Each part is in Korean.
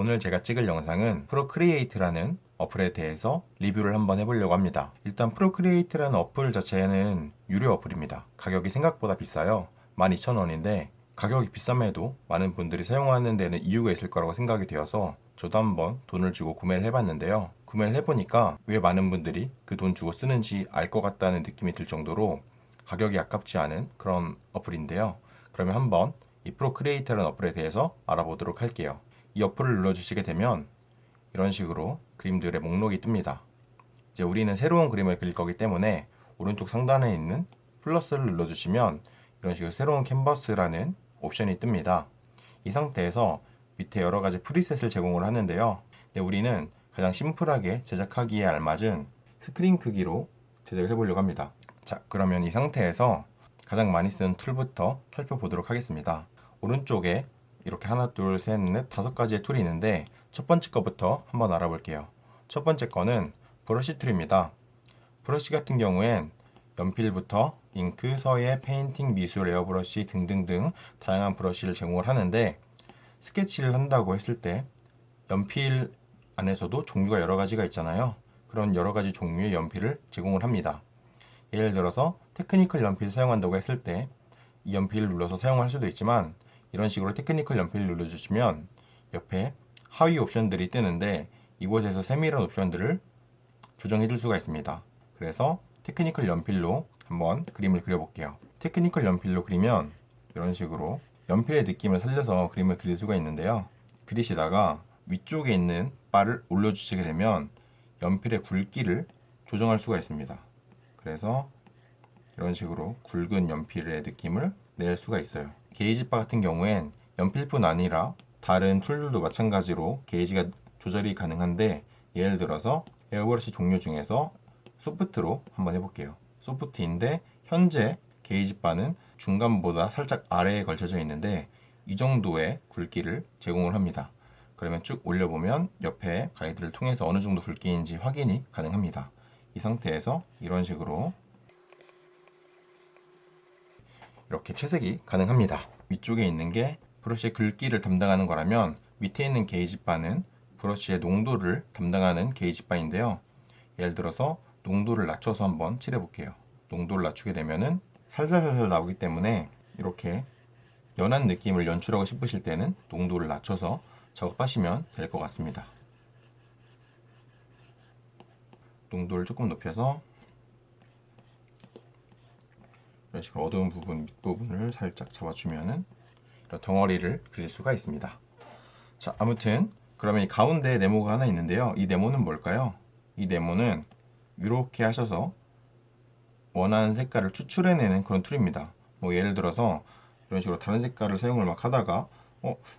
오늘 제가 찍을 영상은 프로크리에이트라는 어플에 대해서 리뷰를 한번 해보려고 합니다. 일단 프로크리에이트라는 어플 자체는 유료 어플입니다. 가격이 생각보다 비싸요. 12,000원인데 가격이 비쌈에도 많은 분들이 사용하는 데는 이유가 있을 거라고 생각이 되어서 저도 한번 돈을 주고 구매를 해봤는데요. 구매를 해보니까 왜 많은 분들이 그 돈 주고 쓰는지 알 것 같다는 느낌이 들 정도로 가격이 아깝지 않은 그런 어플인데요. 그러면 한번 이 프로크리에이터라는 어플에 대해서 알아보도록 할게요. 이 어플을 눌러주시게 되면 이런 식으로 그림들의 목록이 뜹니다. 이제 우리는 새로운 그림을 그릴 거기 때문에 오른쪽 상단에 있는 플러스를 눌러주시면 이런 식으로 새로운 캔버스라는 옵션이 뜹니다. 이 상태에서 밑에 여러 가지 프리셋을 제공을 하는데요. 우리는 가장 심플하게 제작하기에 알맞은 스크린 크기로 제작을 해보려고 합니다. 자, 그러면 이 상태에서 가장 많이 쓰는 툴부터 살펴보도록 하겠습니다. 오른쪽에 이렇게 하나, 둘, 셋, 넷, 다섯 가지의 툴이 있는데 첫 번째 거부터 한번 알아볼게요. 첫 번째 거는 브러쉬 툴입니다. 브러쉬 같은 경우엔 연필부터 잉크, 서예, 페인팅, 미술, 에어브러쉬 등등등 다양한 브러쉬를 제공을 하는데 스케치를 한다고 했을 때 연필 안에서도 종류가 여러 가지가 있잖아요. 그런 여러 가지 종류의 연필을 제공을 합니다. 예를 들어서 테크니컬 연필 사용한다고 했을 때 이 연필을 눌러서 사용할 수도 있지만 이런 식으로 테크니컬 연필을 눌러주시면 옆에 하위 옵션들이 뜨는데 이곳에서 세밀한 옵션들을 조정해 줄 수가 있습니다. 그래서 테크니컬 연필로 한번 그림을 그려볼게요. 테크니컬 연필로 그리면 이런 식으로 연필의 느낌을 살려서 그림을 그릴 수가 있는데요. 그리시다가 위쪽에 있는 바를 올려주시게 되면 연필의 굵기를 조정할 수가 있습니다. 그래서 이런 식으로 굵은 연필의 느낌을 낼 수가 있어요. 게이지 바 같은 경우엔 연필뿐 아니라 다른 툴들도 마찬가지로 게이지가 조절이 가능한데 예를 들어서 에어브러쉬 종류 중에서 소프트로 한번 해볼게요. 소프트인데 현재 게이지 바는 중간보다 살짝 아래에 걸쳐져 있는데 이 정도의 굵기를 제공을 합니다. 그러면 쭉 올려보면 옆에 가이드를 통해서 어느 정도 굵기인지 확인이 가능합니다. 이 상태에서 이런 식으로 이렇게 채색이 가능합니다. 위쪽에 있는 게 브러쉬의 굵기를 담당하는 거라면 밑에 있는 게이지 바는 브러쉬의 농도를 담당하는 게이지 바인데요. 예를 들어서 농도를 낮춰서 한번 칠해 볼게요. 농도를 낮추게 되면은 살살살살 나오기 때문에 이렇게 연한 느낌을 연출하고 싶으실 때는 농도를 낮춰서 작업하시면 될 것 같습니다. 농도를 조금 높여서 이런 식으로 어두운 부분 밑부분을 살짝 잡아주면은 이런 덩어리를 그릴 수가 있습니다. 자, 아무튼 그러면 이 가운데 네모가 하나 있는데요. 이 네모는 뭘까요? 이 네모는 이렇게 하셔서 원하는 색깔을 추출해내는 그런 툴입니다. 뭐 예를 들어서 이런 식으로 다른 색깔을 사용을 막 하다가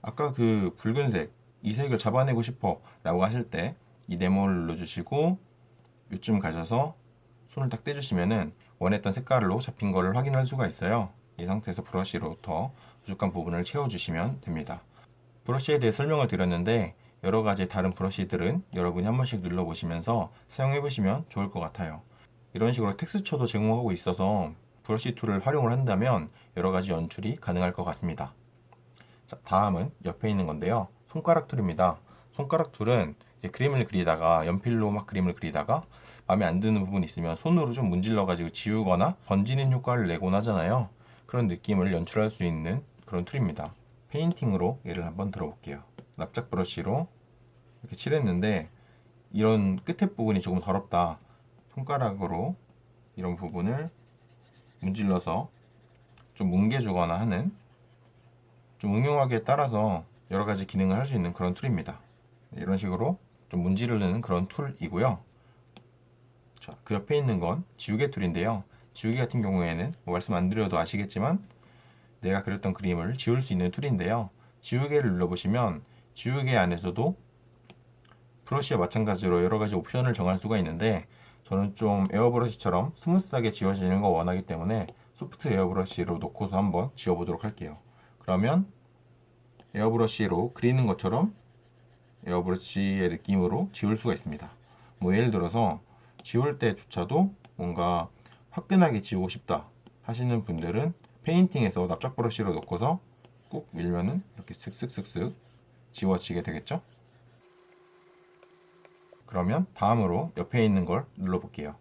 아까 그 붉은색 이 색을 잡아내고 싶어 라고 하실 때 이 네모를 눌러주시고 요쯤 가셔서 손을 딱 떼주시면은 원했던 색깔로 잡힌 거를 확인할 수가 있어요. 이 상태에서 브러쉬로 더 부족한 부분을 채워주시면 됩니다. 브러쉬에 대해 설명을 드렸는데 여러 가지 다른 브러쉬들은 여러분이 한 번씩 눌러보시면서 사용해 보시면 좋을 것 같아요. 이런 식으로 텍스처도 제공하고 있어서 브러쉬 툴을 활용을 한다면 여러 가지 연출이 가능할 것 같습니다. 자, 다음은 옆에 있는 건데요. 손가락 툴입니다. 손가락 툴은 이제 그림을 그리다가 연필로 막 그림을 그리다가 마음에 안 드는 부분이 있으면 손으로 좀 문질러 가지고 지우거나 번지는 효과를 내곤 하잖아요. 그런 느낌을 연출할 수 있는 그런 툴입니다. 페인팅으로 예를 한번 들어볼게요. 납작 브러쉬로 이렇게 칠했는데 이런 끝에 부분이 조금 더럽다. 손가락으로 이런 부분을 문질러서 좀 뭉개주거나 하는 좀 응용하기에 따라서 여러 가지 기능을 할 수 있는 그런 툴입니다. 이런 식으로 좀 문지르는 그런 툴이고요. 자, 그 옆에 있는 건 지우개 툴인데요. 지우개 같은 경우에는 뭐 말씀 안 드려도 아시겠지만 내가 그렸던 그림을 지울 수 있는 툴인데요. 지우개를 눌러보시면 지우개 안에서도 브러쉬와 마찬가지로 여러 가지 옵션을 정할 수가 있는데 저는 좀 에어브러쉬처럼 스무스하게 지워지는 거 원하기 때문에 소프트 에어브러쉬로 놓고서 한번 지워보도록 할게요. 그러면 에어브러쉬로 그리는 것처럼 에어브러쉬의 느낌으로 지울 수가 있습니다. 뭐 예를 들어서 지울 때조차도 뭔가 화끈하게 지우고 싶다 하시는 분들은 페인팅에서 납작 브러쉬로 놓고서 꾹 밀면은 이렇게 슥슥슥슥 지워지게 되겠죠? 그러면 다음으로 옆에 있는 걸 눌러볼게요.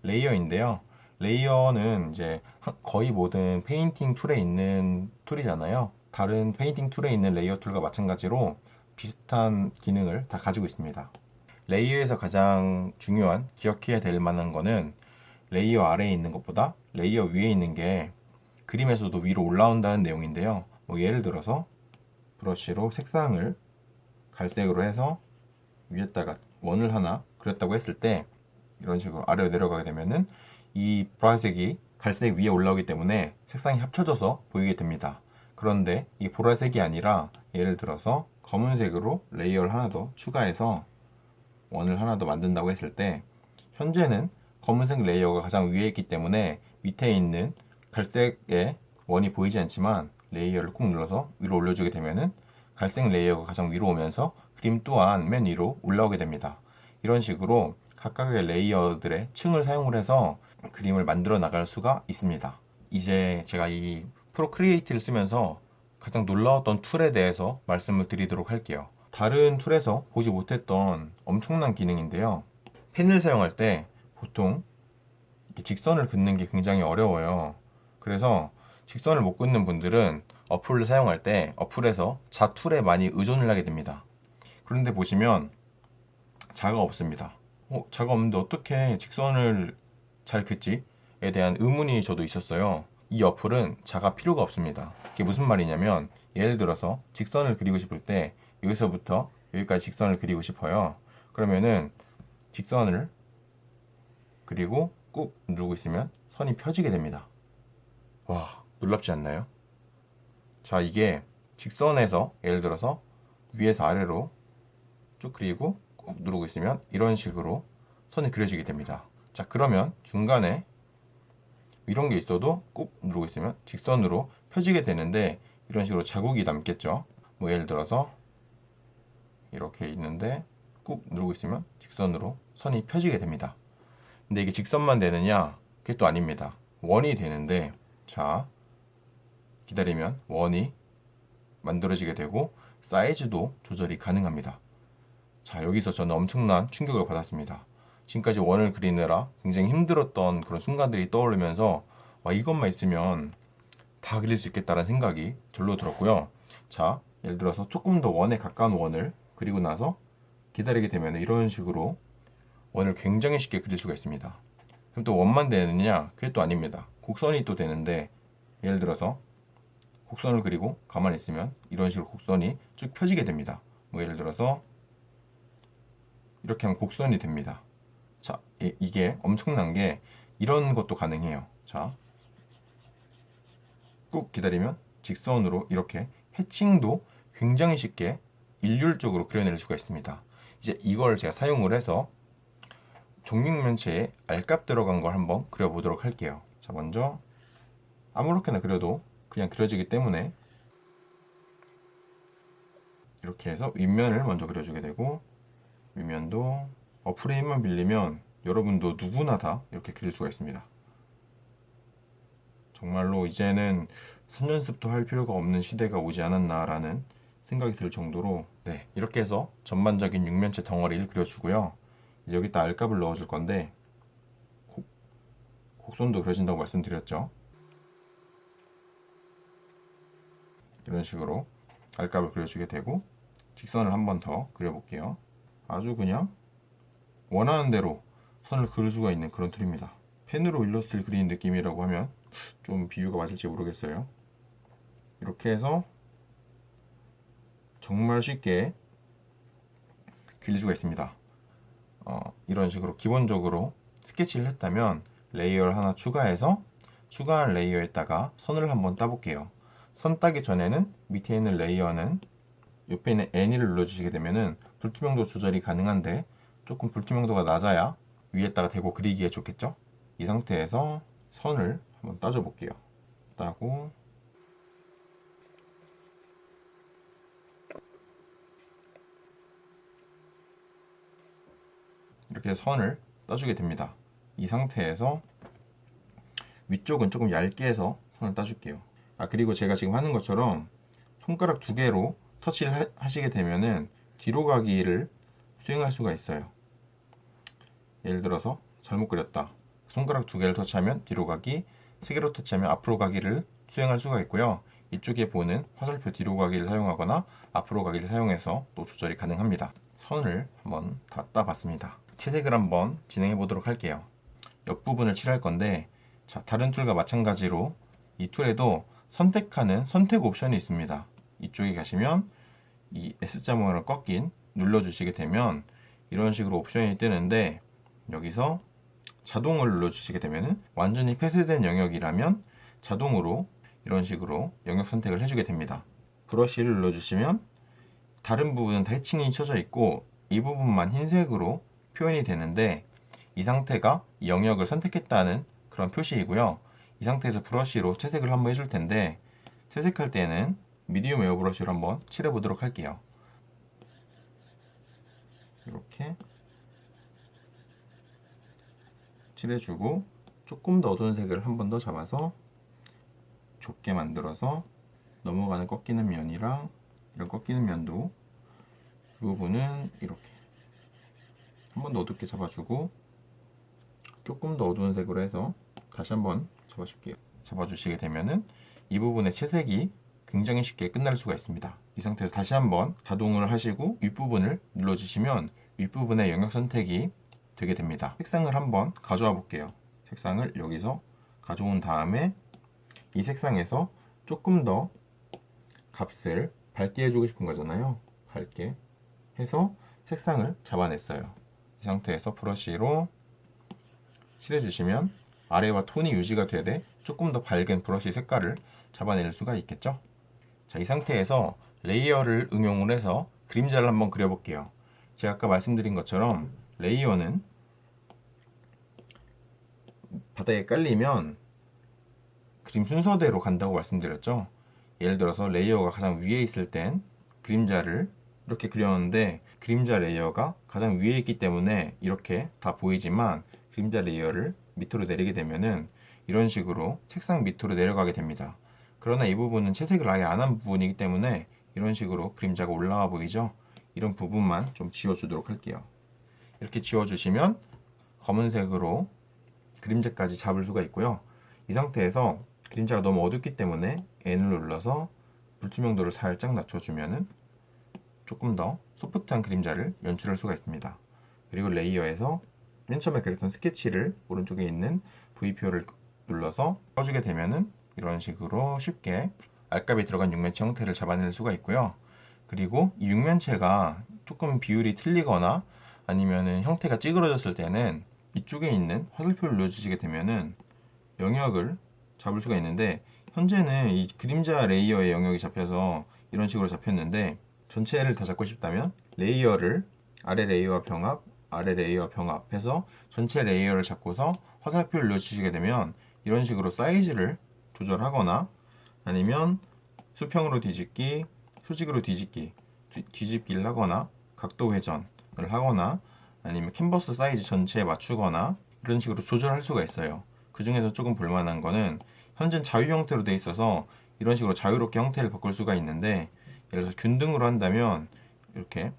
레이어인데요. 레이어는 이제 거의 모든 페인팅 툴에 있는 툴이잖아요. 다른 페인팅 툴에 있는 레이어 툴과 마찬가지로 비슷한 기능을 다 가지고 있습니다. 레이어에서 가장 중요한 기억해야 될 만한 거는 레이어 아래에 있는 것보다 레이어 위에 있는 게 그림에서도 위로 올라온다는 내용인데요. 뭐 예를 들어서 브러쉬로 색상을 갈색으로 해서 위에다가 원을 하나 그렸다고 했을 때 이런 식으로 아래로 내려가게 되면은 이 보라색이 갈색 위에 올라오기 때문에 색상이 합쳐져서 보이게 됩니다. 그런데 이 보라색이 아니라 예를 들어서 검은색으로 레이어를 하나 더 추가해서 원을 하나 더 만든다고 했을 때 현재는 검은색 레이어가 가장 위에 있기 때문에 밑에 있는 갈색의 원이 보이지 않지만 레이어를 꾹 눌러서 위로 올려주게 되면은 갈색 레이어가 가장 위로 오면서 그림 또한 맨 위로 올라오게 됩니다. 이런 식으로 각각의 레이어들의 층을 사용을 해서 그림을 만들어 나갈 수가 있습니다. 이제 제가 이 프로크리에이트를 쓰면서 가장 놀라웠던 툴에 대해서 말씀을 드리도록 할게요. 다른 툴에서 보지 못했던 엄청난 기능인데요. 펜을 사용할 때 보통 직선을 긋는 게 굉장히 어려워요. 그래서 직선을 못 긋는 분들은 어플을 사용할 때 어플에서 자툴에 많이 의존을 하게 됩니다. 그런데 보시면 자가 없습니다. 자가 없는데 어떻게 직선을 잘 긋지에 대한 의문이 저도 있었어요. 이 어플은 자가 필요가 없습니다. 이게 무슨 말이냐면 예를 들어서 직선을 그리고 싶을 때 여기서부터 여기까지 직선을 그리고 싶어요. 그러면은 직선을 그리고 꾹 누르고 있으면 선이 펴지게 됩니다. 와, 놀랍지 않나요? 자, 이게 직선에서 예를 들어서 위에서 아래로 쭉 그리고 꾹 누르고 있으면 이런 식으로 선이 그려지게 됩니다. 자, 그러면 중간에 이런 게 있어도 꾹 누르고 있으면 직선으로 펴지게 되는데 이런 식으로 자국이 남겠죠. 뭐 예를 들어서 이렇게 있는데 꾹 누르고 있으면 직선으로 선이 펴지게 됩니다. 근데 이게 직선만 되느냐? 그게 또 아닙니다. 원이 되는데 자, 기다리면 원이 만들어지게 되고 사이즈도 조절이 가능합니다. 자, 여기서 저는 엄청난 충격을 받았습니다. 지금까지 원을 그리느라 굉장히 힘들었던 그런 순간들이 떠오르면서 와, 이것만 있으면 다 그릴 수 있겠다는 생각이 절로 들었고요. 자, 예를 들어서 조금 더 원에 가까운 원을 그리고 나서 기다리게 되면 이런 식으로 원을 굉장히 쉽게 그릴 수가 있습니다. 그럼 또 원만 되느냐? 그게 또 아닙니다. 곡선이 또 되는데 예를 들어서 곡선을 그리고 가만히 있으면 이런 식으로 곡선이 쭉 펴지게 됩니다. 뭐 예를 들어서 이렇게 하면 곡선이 됩니다. 자, 이게 엄청난 게 이런 것도 가능해요. 자, 꾹 기다리면 직선으로 이렇게 해칭도 굉장히 쉽게 일률적으로 그려낼 수가 있습니다. 이제 이걸 제가 사용을 해서 종육면체에 알값 들어간 걸 한번 그려보도록 할게요. 자, 먼저 아무렇게나 그려도 그냥 그려지기 때문에 이렇게 해서 윗면을 먼저 그려주게 되고 윗면도 어플의 힘만 빌리면 여러분도 누구나 다 이렇게 그릴 수가 있습니다. 정말로 이제는 선연습도 할 필요가 없는 시대가 오지 않았나라는 생각이 들 정도로 네, 이렇게 해서 전반적인 육면체 덩어리를 그려주고요. 이제 여기다 알값을 넣어줄 건데 곡선도 그려진다고 말씀드렸죠. 이런 식으로 알값을 그려주게 되고 직선을 한 번 더 그려볼게요. 아주 그냥 원하는 대로 선을 그릴 수가 있는 그런 툴입니다. 펜으로 일러스트를 그리는 느낌이라고 하면 좀 비유가 맞을지 모르겠어요. 이렇게 해서 정말 쉽게 그릴 수가 있습니다. 이런 식으로 기본적으로 스케치를 했다면 레이어를 하나 추가해서 추가한 레이어에다가 선을 한번 따볼게요. 선 따기 전에는 밑에 있는 레이어는 옆에 있는 N을 눌러주시게 되면은 불투명도 조절이 가능한데 조금 불투명도가 낮아야 위에다가 대고 그리기에 좋겠죠? 이 상태에서 선을 한번 따줘 볼게요. 따고 이렇게 선을 따주게 됩니다. 이 상태에서 위쪽은 조금 얇게 해서 선을 따줄게요. 그리고 제가 지금 하는 것처럼 손가락 두 개로 터치를 하시게 되면은 뒤로 가기를 수행할 수가 있어요. 예를 들어서 잘못 그렸다. 손가락 2개를 터치하면 뒤로 가기, 3개로 터치하면 앞으로 가기를 수행할 수가 있고요. 이쪽에 보는 화살표 뒤로 가기를 사용하거나 앞으로 가기를 사용해서 또 조절이 가능합니다. 선을 한번 다 따봤습니다. 채색을 한번 진행해 보도록 할게요. 옆부분을 칠할 건데, 자, 다른 툴과 마찬가지로 이 툴에도 선택하는 선택 옵션이 있습니다. 이쪽에 가시면 이 S자 모양을 꺾인 눌러주시게 되면 이런 식으로 옵션이 뜨는데, 여기서 자동을 눌러주시게 되면 완전히 폐쇄된 영역이라면 자동으로 이런 식으로 영역 선택을 해주게 됩니다. 브러쉬를 눌러주시면 다른 부분은 다 해칭이 쳐져 있고 이 부분만 흰색으로 표현이 되는데, 이 상태가 이 영역을 선택했다는 그런 표시이고요. 이 상태에서 브러쉬로 채색을 한번 해줄 텐데, 채색할 때는 미디움 에어 브러쉬로 한번 칠해 보도록 할게요. 이렇게 칠해주고 조금 더 어두운 색을 한 번 더 잡아서 좁게 만들어서 넘어가는 꺾이는 면이랑 이런 꺾이는 면도 이 부분은 이렇게 한 번 더 어둡게 잡아주고 조금 더 어두운 색으로 해서 다시 한번 잡아줄게요. 잡아주시게 되면은 이 부분의 채색이 굉장히 쉽게 끝날 수가 있습니다. 이 상태에서 다시 한번 자동을 하시고 윗부분을 눌러주시면 윗부분의 영역 선택이 되게 됩니다. 색상을 한번 가져와 볼게요. 색상을 여기서 가져온 다음에 이 색상에서 조금 더 값을 밝게 해주고 싶은 거잖아요. 밝게 해서 색상을 잡아냈어요. 이 상태에서 브러쉬로 칠해주시면 아래와 톤이 유지가 되되 조금 더 밝은 브러쉬 색깔을 잡아낼 수가 있겠죠. 자, 이 상태에서 레이어를 응용을 해서 그림자를 한번 그려볼게요. 제가 아까 말씀드린 것처럼 레이어는 바닥에 깔리면 그림 순서대로 간다고 말씀드렸죠. 예를 들어서 레이어가 가장 위에 있을 땐 그림자를 이렇게 그렸는데, 그림자 레이어가 가장 위에 있기 때문에 이렇게 다 보이지만 그림자 레이어를 밑으로 내리게 되면은 이런 식으로 색상 밑으로 내려가게 됩니다. 그러나 이 부분은 채색을 아예 안 한 부분이기 때문에 이런 식으로 그림자가 올라와 보이죠. 이런 부분만 좀 지워주도록 할게요. 이렇게 지워주시면 검은색으로 그림자까지 잡을 수가 있고요. 이 상태에서 그림자가 너무 어둡기 때문에 N을 눌러서 불투명도를 살짝 낮춰주면은 조금 더 소프트한 그림자를 연출할 수가 있습니다. 그리고 레이어에서 맨 처음에 그렸던 스케치를 오른쪽에 있는 V표를 눌러서 꺼주게 되면은 이런 식으로 쉽게 알값이 들어간 육면체 형태를 잡아낼 수가 있고요. 그리고 이 육면체가 조금 비율이 틀리거나 아니면은 형태가 찌그러졌을 때는 이쪽에 있는 화살표를 눌러주시게 되면은 영역을 잡을 수가 있는데, 현재는 이 그림자 레이어의 영역이 잡혀서 이런 식으로 잡혔는데, 전체를 다 잡고 싶다면 레이어를 아래 레이어와 병합, 아래 레이어와 병합 해서 전체 레이어를 잡고서 화살표를 눌러주시게 되면 이런 식으로 사이즈를 조절하거나 아니면 수평으로 뒤집기, 수직으로 뒤집기, 뒤집기를 하거나 각도 회전을 하거나 아니면 캔버스 사이즈 전체에 맞추거나 이런 식으로 조절할 수가 있어요. 그 중에서 조금 볼만한 거는 현재 자유 형태로 되어 있어서 이런 식으로 자유롭게 형태를 바꿀 수가 있는데, 예를 들어서 균등으로 한다면 이렇게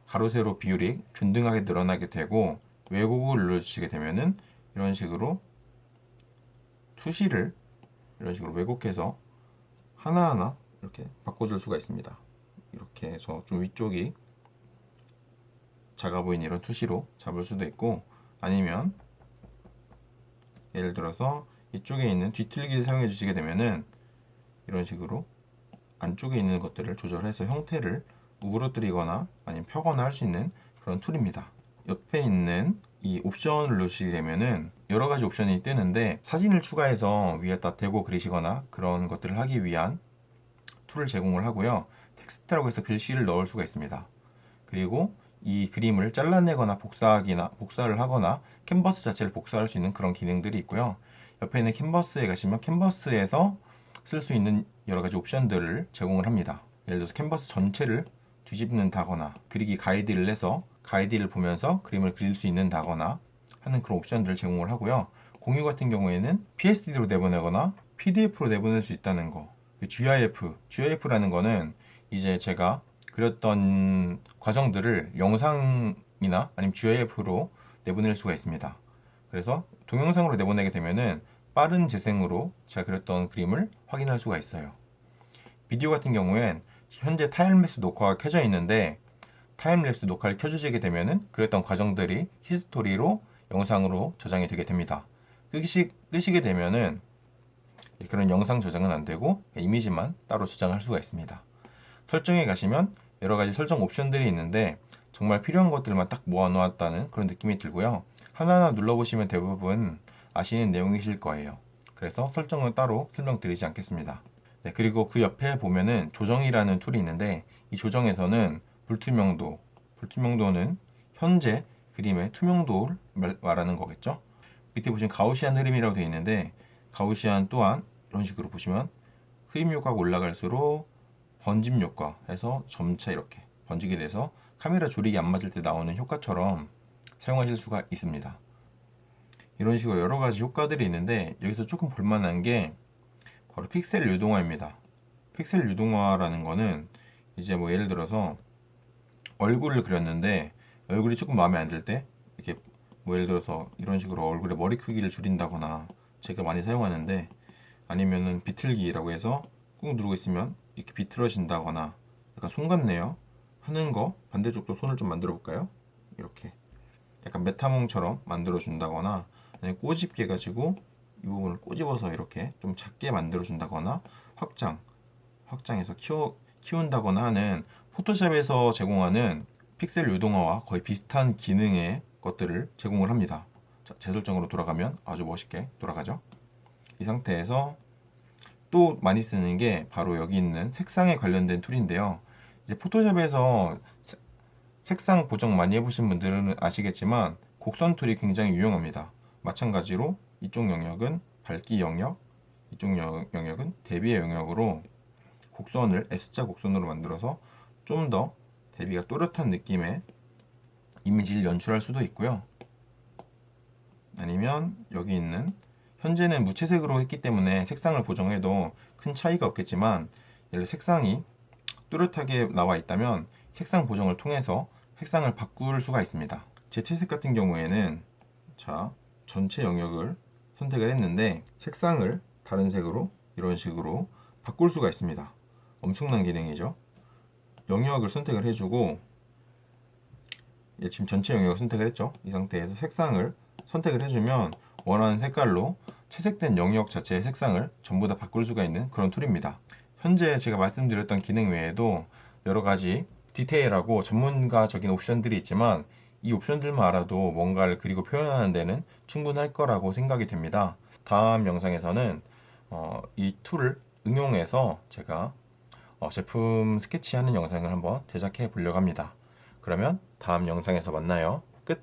가로 세로 비율이 균등하게 늘어나게 되고, 왜곡을 눌러주시게 되면은 이런 식으로 투시를 이런 식으로 왜곡해서 하나하나 이렇게 바꿔줄 수가 있습니다. 이렇게 해서 좀 위쪽이 작아 보이는 이런 투시로 잡을 수도 있고, 아니면 예를 들어서 이쪽에 있는 뒤틀기를 사용해 주시게 되면은 이런 식으로 안쪽에 있는 것들을 조절해서 형태를 우그러뜨리거나 아니면 펴거나 할 수 있는 그런 툴입니다. 옆에 있는 이 옵션을 누르시게 되면은 여러 가지 옵션이 뜨는데, 사진을 추가해서 위에다 대고 그리시거나 그런 것들을 하기 위한 툴을 제공을 하고요. 텍스트라고 해서 글씨를 넣을 수가 있습니다. 그리고 이 그림을 잘라내거나 복사를 하거나 캔버스 자체를 복사할 수 있는 그런 기능들이 있고요. 옆에 있는 캔버스에 가시면 캔버스에서 쓸 수 있는 여러 가지 옵션들을 제공을 합니다. 예를 들어서 캔버스 전체를 뒤집는다거나 그리기 가이드를 내서 가이드를 보면서 그림을 그릴 수 있는다거나 하는 그런 옵션들을 제공을 하고요. 공유 같은 경우에는 PSD로 내보내거나 PDF로 내보낼 수 있다는 거. GIF라는 거는 이제 제가 그렸던 과정들을 영상이나 아니면 GIF로 내보낼 수가 있습니다. 그래서 동영상으로 내보내게 되면은 빠른 재생으로 제가 그렸던 그림을 확인할 수가 있어요. 비디오 같은 경우엔 현재 타임랩스 녹화가 켜져 있는데 타임랩스 녹화를 켜주시게 되면은 그랬던 과정들이 히스토리로 영상으로 저장이 되게 됩니다. 끄시게 되면은 그런 영상 저장은 안 되고 이미지만 따로 저장할 수가 있습니다. 설정에 가시면 여러 가지 설정 옵션들이 있는데 정말 필요한 것들만 딱 모아 놓았다는 그런 느낌이 들고요. 하나하나 눌러보시면 대부분 아시는 내용이실 거예요. 그래서 설정은 따로 설명드리지 않겠습니다. 네, 그리고 그 옆에 보면은 조정이라는 툴이 있는데 이 조정에서는 불투명도는 현재 그림의 투명도를 말하는 거겠죠. 밑에 보시면 가우시안 흐름이라고 되어 있는데 가우시안 또한 이런 식으로 보시면 흐림 효과가 올라갈수록 번짐 효과 해서 점차 이렇게 번지게 돼서 카메라 조리기 안 맞을 때 나오는 효과처럼 사용하실 수가 있습니다. 이런 식으로 여러 가지 효과들이 있는데 여기서 조금 볼만한 게 바로 픽셀 유동화입니다. 픽셀 유동화라는 거는 이제 뭐 예를 들어서 얼굴을 그렸는데 얼굴이 조금 마음에 안 들 때 이렇게 뭐 예를 들어서 이런 식으로 얼굴의 머리 크기를 줄인다거나 제가 많이 사용하는데 아니면은 비틀기라고 해서 꾹 누르고 있으면 이렇게 비틀어진다거나 약간 손 같네요 하는 거 반대쪽도 손을 좀 만들어 볼까요? 이렇게 약간 메타몽처럼 만들어 준다거나 아니면 꼬집게 가지고 이 부분을 꼬집어서 이렇게 좀 작게 만들어 준다거나 확장해서 키운다거나 하는 포토샵에서 제공하는 픽셀 유동화와 거의 비슷한 기능의 것들을 제공을 합니다. 자, 재설정으로 돌아가면 아주 멋있게 돌아가죠. 이 상태에서 또 많이 쓰는 게 바로 여기 있는 색상에 관련된 툴인데요. 이제 포토샵에서 색상 보정 많이 해보신 분들은 아시겠지만 곡선 툴이 굉장히 유용합니다. 마찬가지로 이쪽 영역은 밝기 영역, 이쪽 영역은 대비의 영역으로 곡선을 S자 곡선으로 만들어서 좀 더 대비가 또렷한 느낌의 이미지를 연출할 수도 있고요. 아니면 여기 있는 현재는 무채색으로 했기 때문에 색상을 보정해도 큰 차이가 없겠지만 예를 색상이 뚜렷하게 나와 있다면 색상 보정을 통해서 색상을 바꿀 수가 있습니다. 재채색 같은 경우에는 자 전체 영역을 선택을 했는데 색상을 다른 색으로 이런 식으로 바꿀 수가 있습니다. 엄청난 기능이죠. 영역을 선택을 해주고 지금 전체 영역을 선택을 했죠. 이 상태에서 색상을 선택을 해주면 원하는 색깔로 채색된 영역 자체의 색상을 전부 다 바꿀 수가 있는 그런 툴입니다. 현재 제가 말씀드렸던 기능 외에도 여러 가지 디테일하고 전문가적인 옵션들이 있지만 이 옵션들만 알아도 뭔가를 그리고 표현하는 데는 충분할 거라고 생각이 됩니다. 다음 영상에서는 이 툴을 응용해서 제가 제품 스케치하는 영상을 한번 제작해 보려고 합니다. 그러면 다음 영상에서 만나요.